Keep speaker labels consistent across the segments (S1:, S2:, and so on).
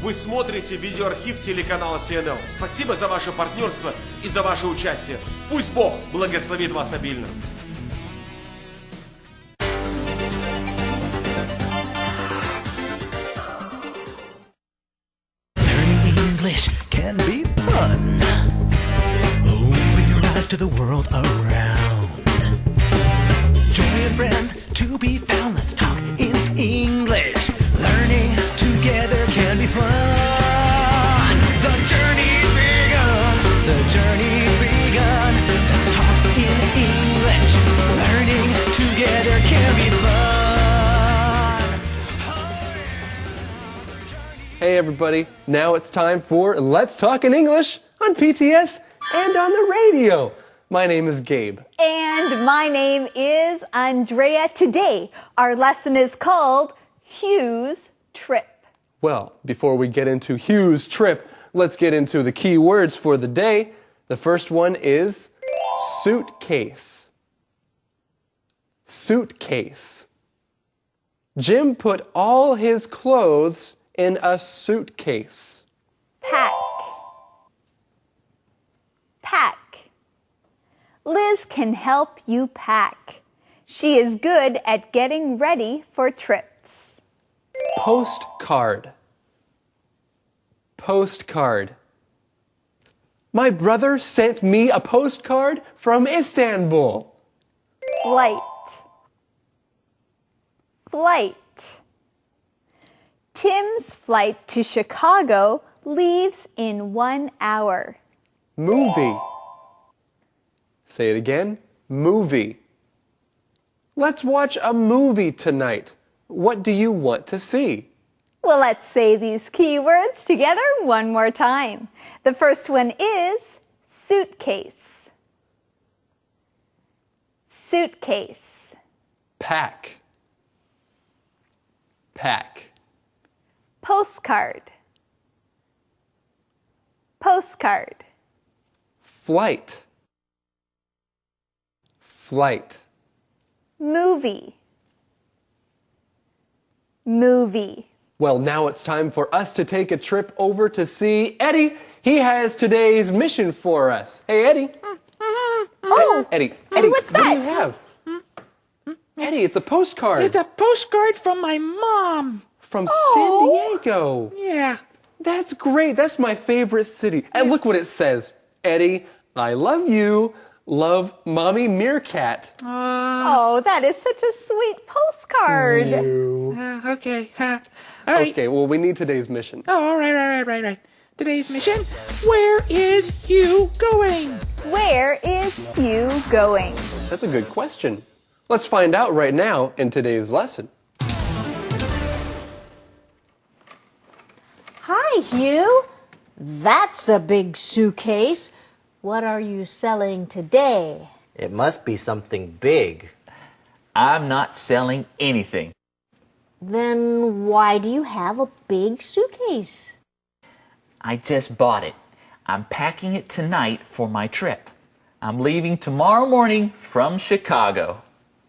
S1: Вы смотрите видеоархив телеканала CNN. Спасибо за ваше партнерство и за ваше участие. Пусть Бог благословит вас обильно.
S2: Learning English can be fun. Open your eyes to the world around. Joy and friends to be found. Let's talk in English. Learning together can be fun. The journey's begun. The journey's begun. Let's talk in English. Learning together can be fun.
S3: Hey everybody, now it's time for Let's Talk in English on PTS and on the radio. My name is Gabe.
S4: And my name is Andrea. Today, our lesson is called Hugh's Trip.
S3: Well, before we get into Hugh's trip, let's get into the key words for the day. The first one is suitcase. Suitcase. Jim put all his clothes in a suitcase.
S4: Pack. Pack. Liz can help you pack. She is good at getting ready for trips.
S3: Postcard. Postcard. My brother sent me a postcard from Istanbul.
S4: Flight. Flight. Tim's flight to Chicago leaves in 1 hour.
S3: Movie. Say it again. Movie. Let's watch a movie tonight. What do you want to see?
S4: Well, let's say these key words together one more time. The first one is suitcase. Suitcase.
S3: Pack. Pack.
S4: Postcard. Postcard.
S3: Flight. Flight.
S4: Movie. Movie.
S3: Well, now it's time for us to take a trip over to see Eddie. He has today's mission for us. Hey, Eddie.
S4: Oh,
S3: Eddie,
S4: what's that?
S3: What do you have? Eddie, it's a postcard.
S5: It's a postcard from my mom.
S3: From San Diego.
S5: Yeah.
S3: That's great. That's my favorite city. And look what it says. Eddie, I love you. Love, Mommy Meerkat.
S4: Oh, that is such a sweet postcard.
S5: Okay. All right.
S3: Okay, well, we need today's mission.
S5: Oh, all right. Today's mission. Where is Hugh going?
S4: Where is Hugh going?
S3: That's a good question. Let's find out right now in today's lesson.
S6: Hi, Hugh. That's a big suitcase. What are you selling today?
S7: It must be something big.
S8: I'm not selling anything.
S6: Then why do you have a big suitcase?
S8: I just bought it. I'm packing it tonight for my trip. I'm leaving tomorrow morning from Chicago.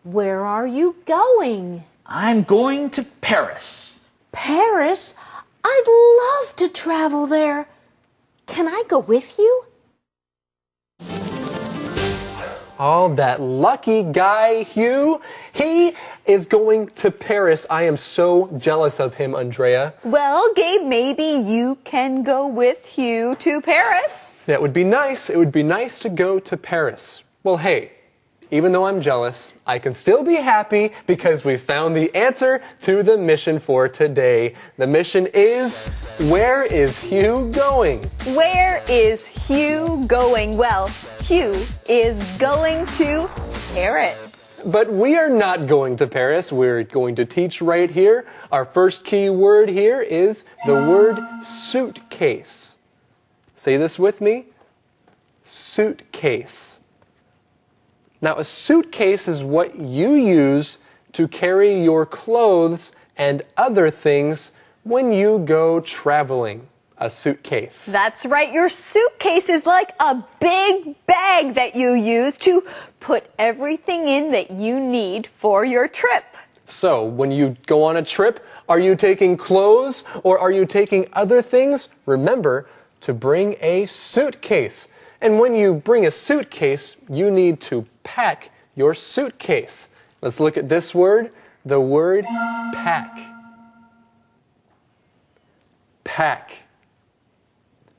S6: Where are you going?
S8: I'm going to Paris.
S6: Paris? I'd love to travel there. Can I go with you?
S3: Oh, that lucky guy, Hugh. He is going to Paris. I am so jealous of him, Andrea.
S4: Well, Gabe, maybe you can go with Hugh to Paris.
S3: That would be nice. It would be nice to go to Paris. Well, hey, Even though I'm jealous, I can still be happy because we found the answer to the mission for today. The mission is, where is Hugh going?
S4: Where is Hugh going? Well, Hugh is going to Paris.
S3: But we are not going to Paris. We're going to teach right here. Our first key word here is the word suitcase. Say this with me. Suitcase. Now, a suitcase is what you use to carry your clothes and other things when you go traveling. A suitcase.
S4: That's right. Your suitcase is like a big bag that you use to put everything in that you need for your trip.
S3: So, when you go on a trip, are you taking clothes or are you taking other things? Remember to bring a suitcase. And when you bring a suitcase, you need to pack your suitcase. Let's look at this word, the word pack. Pack.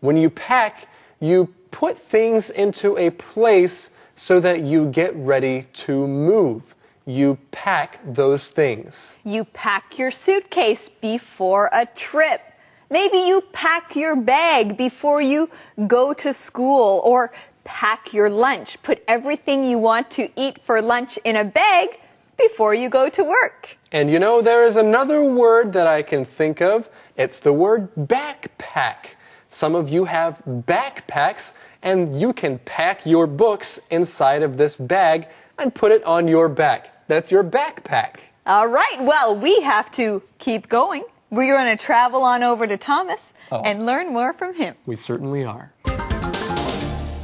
S3: When you pack, you put things into a place so that you get ready to move. You pack those things.
S4: You pack your suitcase before a trip. Maybe you pack your bag before you go to school, or pack your lunch. Put everything you want to eat for lunch in a bag before you go to work.
S3: And you know, there is another word that I can think of. It's the word backpack. Some of you have backpacks, and you can pack your books inside of this bag and put it on your back. That's your backpack.
S4: All right, well, we have to keep going. We're going to travel on over to Thomas and learn more from him.
S3: We certainly are.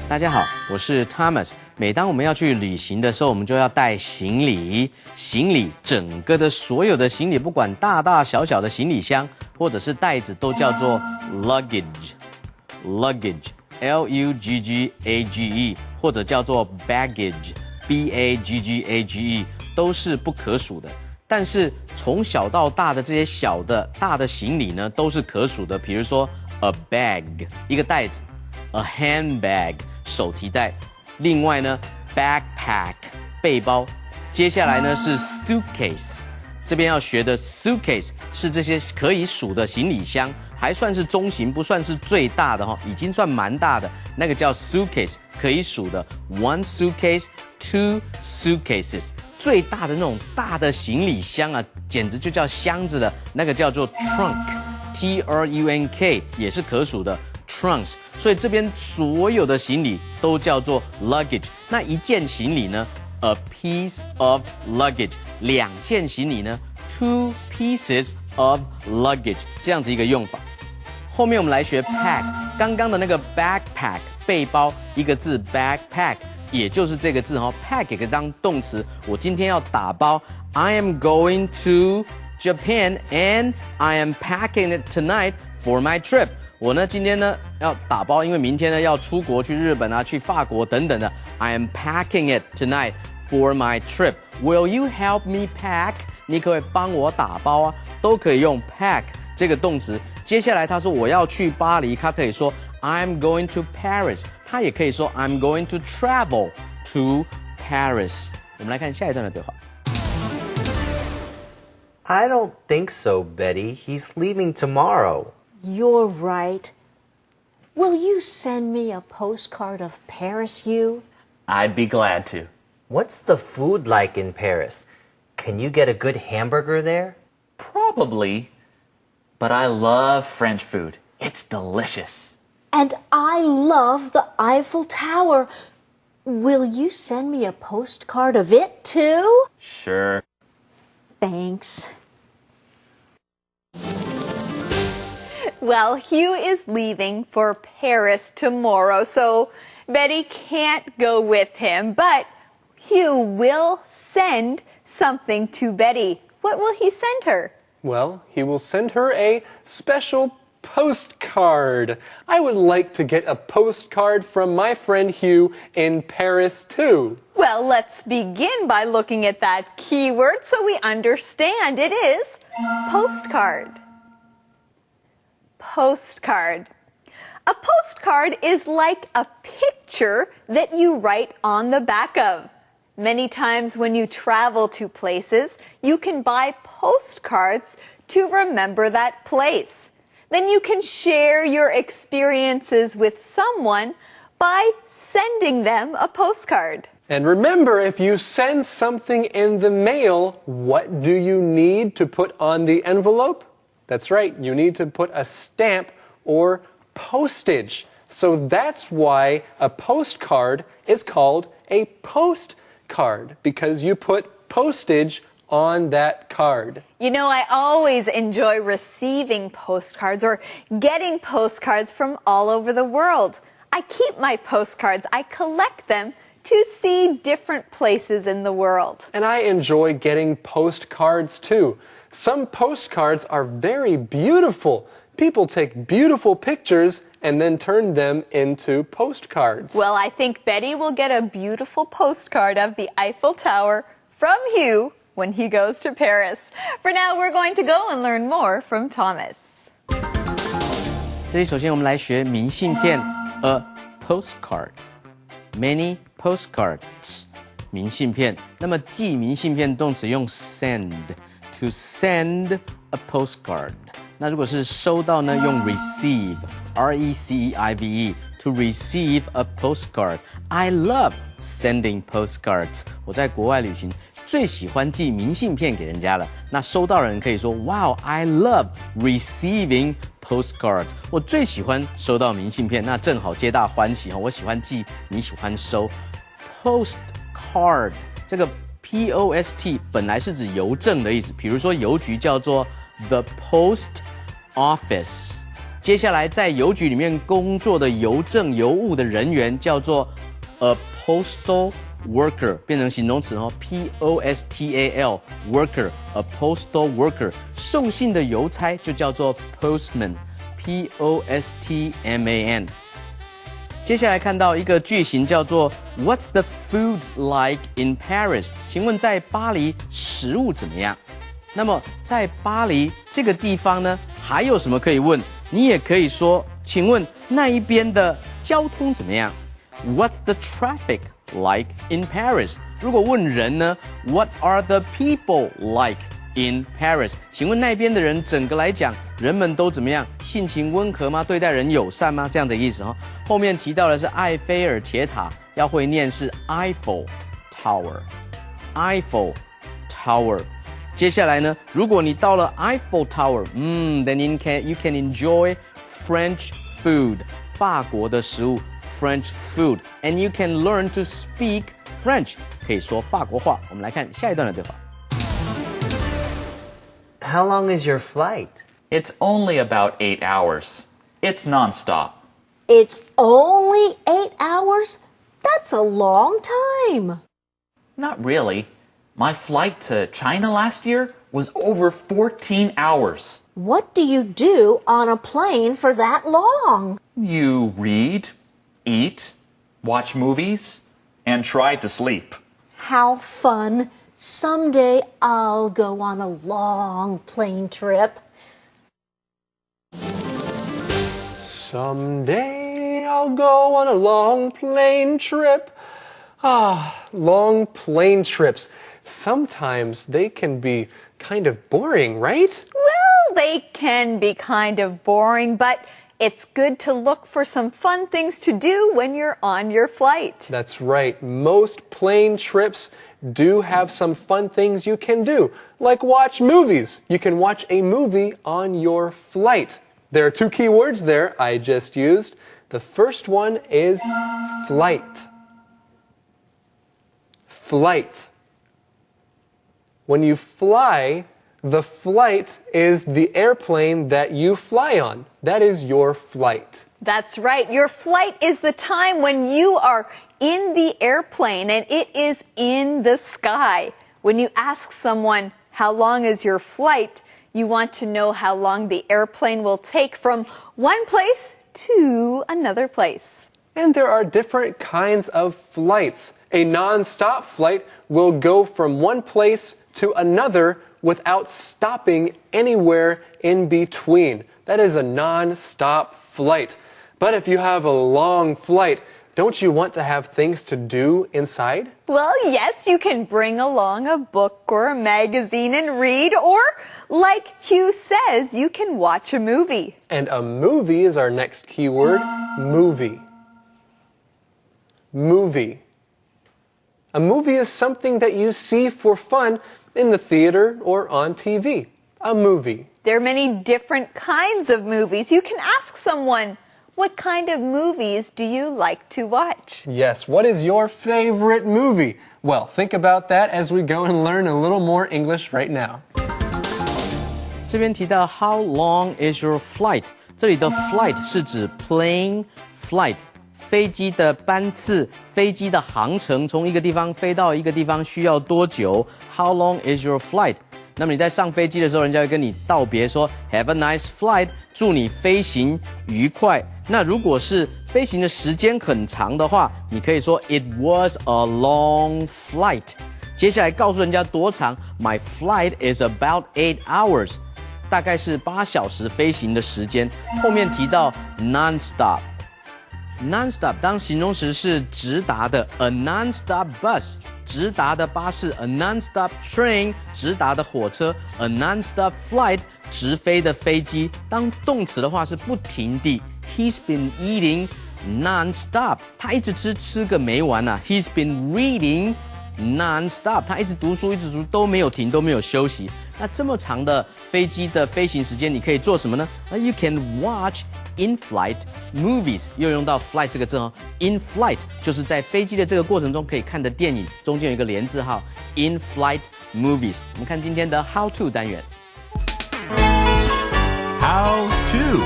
S9: 大家好，我是 Thomas。每当我们要去旅行的时候，我们就要带行李。行李整个的所有的行李，不管大大小小的行李箱或者是袋子，都叫做 luggage。luggage L-U-G-G-A-G-E 或者叫做 baggage B-A-G-G-A-G-E 都是不可数的。但是从小到大的这些小的、大的行李呢，都是可数的。比如说 a bag 一个袋子 ，a handbag 手提袋。另外呢 backpack 背包。接下来呢是 suitcase， 这边要学的 suitcase 是这些可以数的行李箱，还算是中型，不算是最大的哈，已经算蛮大的，那个叫 suitcase 可以数的 one suitcase two suitcases。最大的那种大的行李箱啊，简直就叫箱子的，那个叫做 trunk，T-R-U-N-K 也是可数的 trunks。所以这边所有的行李都叫做 luggage。那一件行李呢 ，a piece of luggage。两件行李呢 ，two pieces of luggage。这样子一个用法。后面我们来学 pack， 刚刚的那个 backpack 背包，一个字 backpack。也就是这个字哈 ，pack 可以当动词。我今天要打包 ，I am going to Japan and I am packing it tonight for my trip。我呢今天呢要打包，因为明天呢要出国去日本啊，去法国等等的。I am packing it tonight for my trip. Will you help me pack？ 你可不可以帮我打包啊？都可以用 pack 这个动词。接下来他说我要去巴黎，他可以说 I'm going to Paris。他也可以说 I'm going to travel to Paris。我们来看下一段的对话。
S7: I don't think so, Betty. He's leaving tomorrow.
S6: You're right. Will you send me a postcard of Paris, Hugh?
S8: I'd be glad to.
S7: What's the food like in Paris? Can you get a good hamburger there?
S8: Probably, but I love French food. It's delicious.
S6: And I love the Eiffel Tower. Will you send me a postcard of it too?
S8: Sure.
S6: Thanks.
S4: Well, Hugh is leaving for Paris tomorrow, so Betty can't go with him, but Hugh will send something to Betty. What will he send her?
S3: Well, he will send her a special postcard. I would like to get a postcard from my friend Hugh in Paris too.
S4: Well, let's begin by looking at that keyword so we understand. It is postcard. Postcard. A postcard is like a picture that you write on the back of. Many times when you travel to places, you can buy postcards to remember that place. Then you can share your experiences with someone by sending them a postcard.
S3: And remember, if you send something in the mail, what do you need to put on the envelope? That's right, you need to put a stamp or postage. So that's why a postcard is called a postcard, because you put postage on that card.
S4: You know, I always enjoy receiving postcards or getting postcards from all over the world. I keep my postcards. I collect them to see different places in the world.
S3: And I enjoy getting postcards too. Some postcards are very beautiful. People take beautiful pictures and then turn them into postcards.
S4: Well, I think Betty will get a beautiful postcard of the Eiffel Tower from Hugh when he goes to Paris. For now, we're going to go and learn more from Thomas.
S9: 这里首先我们来学明信片 ，a postcard。Many postcards， 明信片。那么寄明信片动词用 send，to send a postcard。那如果是收到呢，用 receive，R-E-C-E-I-V-E，to receive a postcard。I love sending postcards。我在国外旅行，最喜欢寄明信片给人家了。那收到人可以说 Wow, I love receiving postcards。我最喜欢收到明信片，那正好皆大欢喜哈。我喜欢寄，你喜欢收。Postcard 这个 P-O-S-T 本来是指邮政的意思，比如说邮局叫做 the post office。接下来在邮局里面工作的邮政邮务的人员叫做 a postal worker， 变成形容词哦 ，P-O-S-T-A-L worker a postal worker。送信的邮差就叫做 postman P-O-S-T-M-A-N。接下来看到一个句型叫做 What's the food like in Paris？ 请问在巴黎食物怎么样？那么在巴黎这个地方呢，还有什么可以问？你也可以说，请问那一边的交通怎么样？ What's the traffic like in Paris？ 如果问人呢 What are the people like in Paris？ 请问那边的人整个来讲，人们都怎么样？性情温和吗？对待人友善吗？这样的意思哈。后面提到的是埃菲尔铁塔，要会念是 Eiffel Tower。Eiffel Tower。接下来呢，如果你到了 Eiffel Tower，then you can enjoy French food， 法国的食物 French food，and you can learn to speak French， 可以说法国话。我们来看下一段的对话。
S7: How long is your flight?
S8: It's only about 8 hours. It's nonstop.
S6: It's only 8 hours? That's a long time.
S8: Not really. My flight to China last year was over 14 hours.
S6: What do you do on a plane for that long?
S8: You read, eat, watch movies, and try to sleep.
S6: How fun. Someday I'll go on a long plane trip.
S3: Someday I'll go on a long plane trip. Long plane trips. Sometimes they can be kind of boring, right?
S4: Well, they can be kind of boring, but it's good to look for some fun things to do when you're on your flight.
S3: That's right. Most plane trips do have some fun things you can do, like watch movies. You can watch a movie on your flight. There are two key words there I just used. The first one is flight. Flight. When you fly, the flight is the airplane that you fly on. That is your flight.
S4: That's right. Your flight is the time when you are in the airplane and it is in the sky. When you ask someone, how long is your flight? You want to know how long the airplane will take from one place to another place.
S3: And there are different kinds of flights. A non-stop flight will go from one place to another without stopping anywhere in between. That is a non-stop flight. But if you have a long flight, Don't you want to have things to do inside?
S4: Well, yes, you can bring along a book or a magazine and read, or, like Hugh says, you can watch a movie.
S3: And a movie is our next keyword, movie. Movie. A movie is something that you see for fun in the theater or on TV. A movie.
S4: There are many different kinds of movies. You can ask someone, what kind of movies do you like to watch?
S3: Yes, what is your favorite movie? Well, think about that as we go and learn a little more English right now.
S9: 这边提到 How long is your flight？ 这里的 flight 是指 plane flight， 飞机的班次、飞机的航程，从一个地方飞到一个地方需要多久 ？How long is your flight？ 那么你在上飞机的时候，人家会跟你道别说 Have a nice flight， 祝你飞行愉快。那如果是飞行的时间很长的话，你可以说 It was a long flight。接下来告诉人家多长 ，My flight is about 8 hours， 大概是8小时飞行的时间。后面提到 non-stop。Non-stop 当形容词是直达的 ，a non-stop bus， 直达的巴士 ；a non-stop train， 直达的火车 ；a non-stop flight， 直飞的飞机。当动词的话是不停地 ，He's been eating non-stop， 他一直吃个没完啊 ；He's been reading non-stop， 他一直读书都没有停，都没有休息。那这么长的飞机的飞行时间，你可以做什么呢？You can watch in-flight movies， 又用到 flight 这个字哦。In-flight 就是在飞机的这个过程中可以看的电影，中间有一个连字号 in-flight movies。我们看今天的 How to 单元。
S10: How to.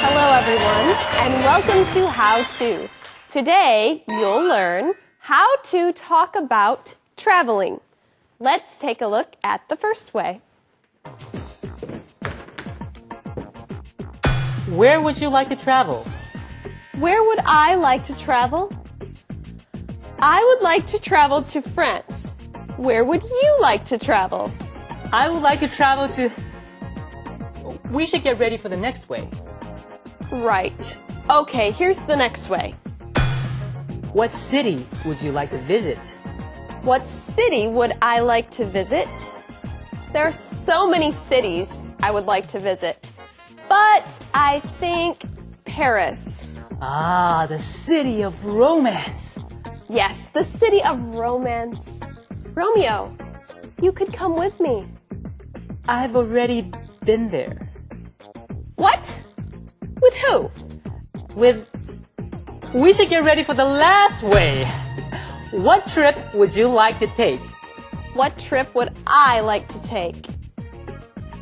S11: Hello everyone, and welcome to How To. Today, you'll learn how to talk about traveling. Let's take a look at the first way.
S12: Where would you like to travel?
S11: Where would I like to travel? I would like to travel to France. Where would you like to travel?
S12: I would like to travel to... We should get ready for the next way.
S11: Right. Okay, here's the next way.
S12: What city would you like to visit?
S11: What city would I like to visit? There are so many cities I would like to visit, but I think Paris.
S12: Ah, the city of romance.
S11: Yes, the city of romance. Romeo, you could come with me.
S12: I've already been there.
S11: What? With who?
S12: We should get ready for the last way. What trip would you like to take?
S11: What trip would I like to take?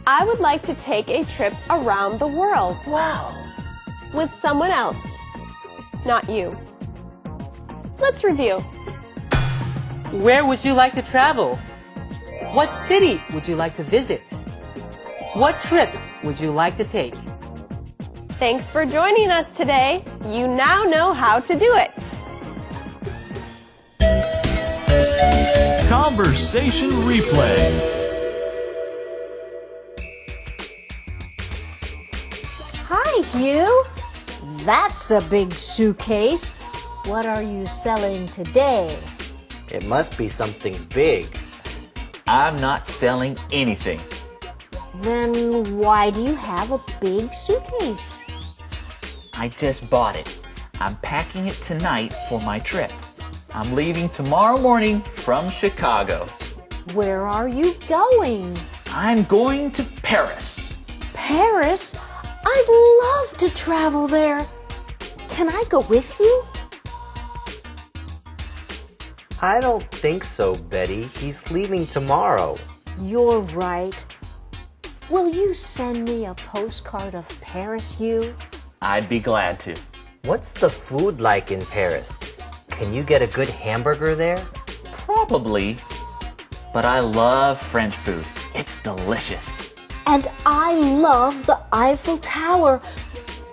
S11: I would like to take a trip around the world.
S12: Wow.
S11: With someone else, not you. Let's review.
S12: Where would you like to travel? What city would you like to visit? What trip would you like to take?
S11: Thanks for joining us today. You now know how to do it.
S10: Conversation replay.
S6: Hi, Hugh. That's a big suitcase. What are you selling today?
S7: It must be something big.
S8: I'm not selling anything.
S6: Then why do you have a big suitcase?
S8: I just bought it. I'm packing it tonight for my trip. I'm leaving tomorrow morning from Chicago.
S6: Where are you going?
S8: I'm going to Paris.
S6: Paris? I'd love to travel there. Can I go with you?
S7: I don't think so, Betty. He's leaving tomorrow.
S6: You're right. Will you send me a postcard of Paris, Hugh?
S8: I'd be glad to.
S7: What's the food like in Paris? Can you get a good hamburger there?
S8: Probably. But I love French food. It's delicious.
S6: And I love the Eiffel Tower.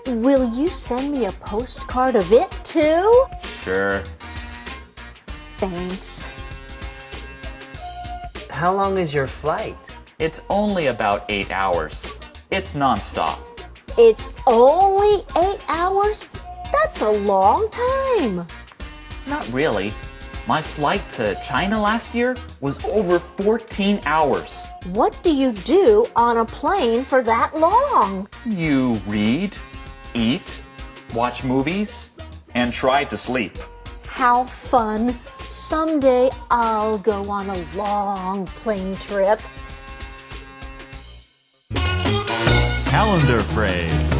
S6: Will you send me a postcard of it too?
S8: Sure.
S6: Thanks.
S7: How long is your flight?
S8: It's only about 8 hours. It's nonstop.
S6: It's only 8 hours? That's a long time.
S8: Not really. My flight to China last year was over 14 hours.
S6: What do you do on a plane for that long?
S8: You read, eat, watch movies, and try to sleep.
S6: How fun. Someday I'll go on a long plane trip.
S10: Calendar phrase.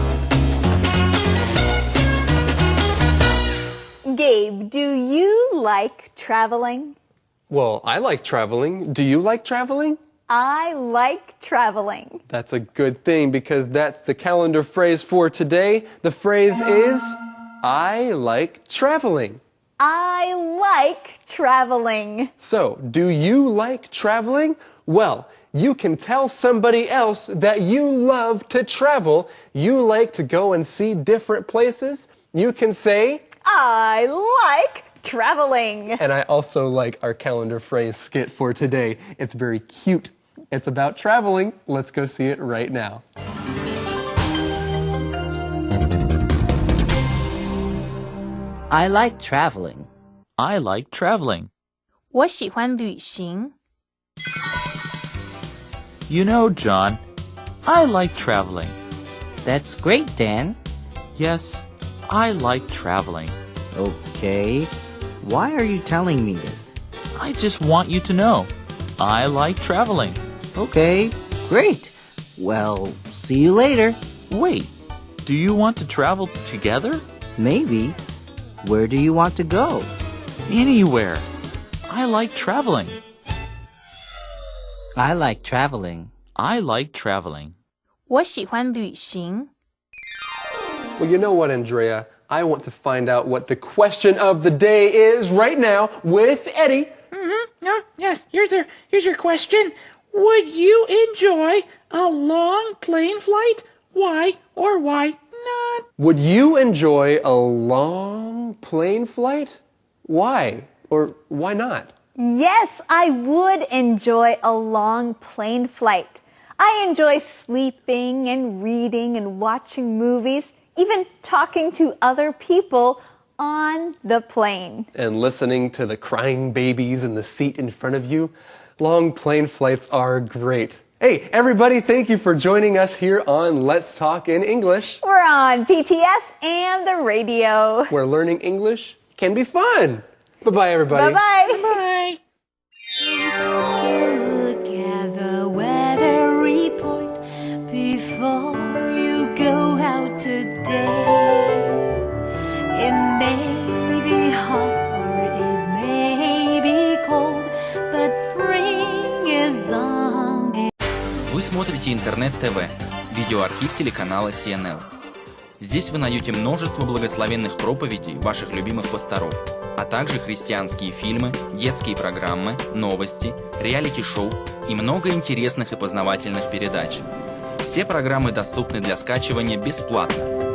S4: Gabe, do you like traveling?
S3: Well, I like traveling. Do you like traveling?
S4: I like traveling.
S3: That's a good thing because that's the calendar phrase for today. The phrase is, I like traveling.
S4: I like traveling.
S3: So, do you like traveling? Well, you can tell somebody else that you love to travel. You like to go and see different places. You can say,
S4: I like traveling.
S3: and I also like our calendar phrase skit for today. It's very cute. It's about traveling. Let's go see it right now.
S13: I like traveling.
S8: I like traveling.
S14: 我喜欢旅行。
S8: You know, John, I like traveling.
S13: That's great, Dan.
S8: Yes, I like traveling.
S15: Okay. Why are you telling me this?
S8: I just want you to know. I like traveling.
S15: Okay, great. Well, see you later.
S8: Wait, do you want to travel together?
S15: Maybe. Where do you want to go?
S8: Anywhere. I like traveling.
S15: I like traveling.
S8: I like traveling.
S14: 我喜欢旅行。
S3: Well, you know what, Andrea? I want to find out what the question of the day is right now with Eddie.
S5: Yes, here's your question. Would you enjoy a long plane flight? Why or why not?
S3: Would you enjoy a long plane flight? Why or why not?
S4: Yes, I would enjoy a long plane flight. I enjoy sleeping and reading and watching movies, even talking to other people on the plane.
S3: And listening to the crying babies in the seat in front of you. Long plane flights are great. Hey, everybody, thank you for joining us here on Let's Talk in English,
S4: We're on PTS and the radio.
S3: where learning English can be fun. Bye-bye, everybody.
S4: Bye-bye.
S5: Bye.
S2: Look at the weather report before you go out today. It may be hot or it may be cold, but spring is on.
S16: Вы смотрите Интернет-ТВ, видеоархив телеканала CNL. Здесь вы найдете множество благословенных проповедей ваших любимых пасторов, а также христианские фильмы, детские программы, новости, реалити-шоу и много интересных и познавательных передач. Все программы доступны для скачивания бесплатно.